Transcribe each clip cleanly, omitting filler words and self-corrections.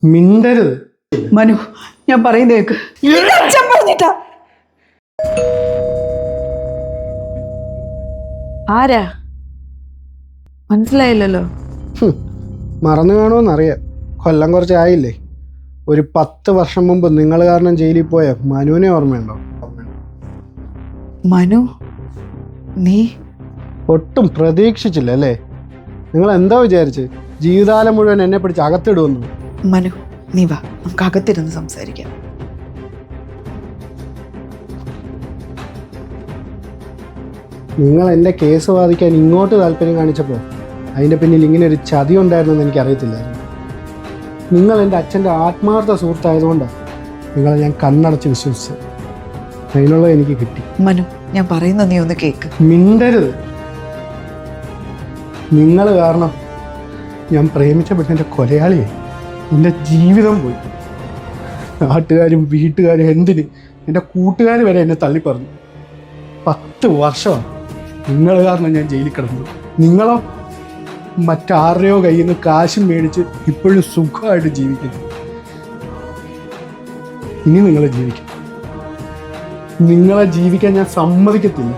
മിണ്ടരുത്. മനു, ഞാൻ പറയുന്നേക്ക്. അച്ഛൻ പറഞ്ഞിട്ടാ. ആരാ മനസ്സിലായില്ലല്ലോ. മറന്നു കാണുമെന്നറിയാം. കൊല്ലം കുറച്ചായില്ലേ. ഒരു 10 വർഷം മുമ്പ് നിങ്ങൾ കാരണം ജയിലിൽ പോയ മനുവിനെ ഓർമ്മയുണ്ടോ? മനു, നീ ഒട്ടും പ്രതീക്ഷിച്ചില്ല അല്ലേ? നിങ്ങൾ എന്താ വിചാരിച്ച് ജീവിതകാലം മുഴുവൻ എന്നെ പിടിച്ച് അകത്തിടുമെന്നു? മനു, നീ വാ, നമുക്ക് അകത്തിരുന്ന് സംസാരിക്കാം. നിങ്ങൾ എൻ്റെ കേസ് വാദിക്കാൻ ഇങ്ങോട്ട് താല്പര്യം കാണിച്ചപ്പോൾ അതിൻ്റെ പിന്നിൽ ഇങ്ങനെ ഒരു ചതി ഉണ്ടായിരുന്നെന്ന് എനിക്കറിയത്തില്ലായിരുന്നു. നിങ്ങൾ എൻ്റെ അച്ഛൻ്റെ ആത്മാർത്ഥ സുഹൃത്തായതുകൊണ്ടാണ് നിങ്ങളെ ഞാൻ കണ്ണടച്ച് വിശ്വസിച്ചത്. അതിനുള്ളത് എനിക്ക് കിട്ടി. മനു, ഞാൻ പറയുന്ന നീ ഒന്ന് കേക്ക്. മിണ്ടരുത്. നിങ്ങൾ കാരണം ഞാൻ പ്രേമിച്ച പെണ്ണിൻ്റെ കൊലയാളിയായി. എൻ്റെ ജീവിതം പോയി. നാട്ടുകാരും വീട്ടുകാരും എന്തിന്, എൻ്റെ കൂട്ടുകാർ വരെ എന്നെ തള്ളിപ്പറഞ്ഞു. 10 വർഷമാണ് നിങ്ങൾ കാരണം ഞാൻ ജയിലിൽ കിടന്നു. നിങ്ങളോ മറ്റാരുടെയോ കയ്യിൽ നിന്ന് കാശും മേടിച്ച് ഇപ്പോഴും സുഖമായിട്ട് ജീവിക്കുന്നു. ഇനി നിങ്ങൾ ജീവിക്കും. നിങ്ങളെ ജീവിക്കാൻ ഞാൻ സമ്മതിക്കത്തില്ല.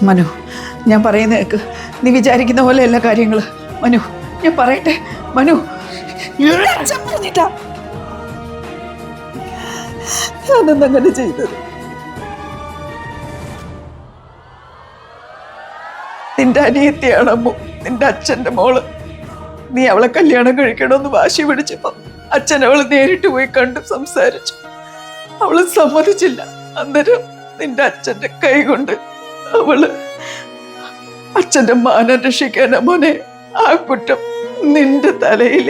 മനു, ഞാൻ പറയുന്നേക്ക്. നീ വിചാരിക്കുന്ന പോലെ എല്ലാ കാര്യങ്ങള്. മനു, ഞാൻ പറയട്ടെ. മനു, അച്ഛൻ പറഞ്ഞിട്ടാ ഞാനെന്തങ്ങനെ ചെയ്തത്. നിന്റെ അനിയത്തിയാണ് അമ്മു, നിന്റെ അച്ഛൻ്റെ മോള്. നീ അവളെ കല്യാണം കഴിക്കണമെന്ന് വാശി പിടിച്ചപ്പോ അച്ഛൻ അവള് നേരിട്ട് പോയി കണ്ടു സംസാരിച്ചു. അവള് സമ്മതിച്ചില്ല. അന്നേരം നിന്റെ അച്ഛൻ്റെ കൈ കൊണ്ട് അവള് അച്ഛൻ്റെ മാനം രക്ഷിക്കാനാ മോനെ ആ കുറ്റം നിന്റെ തലയിൽ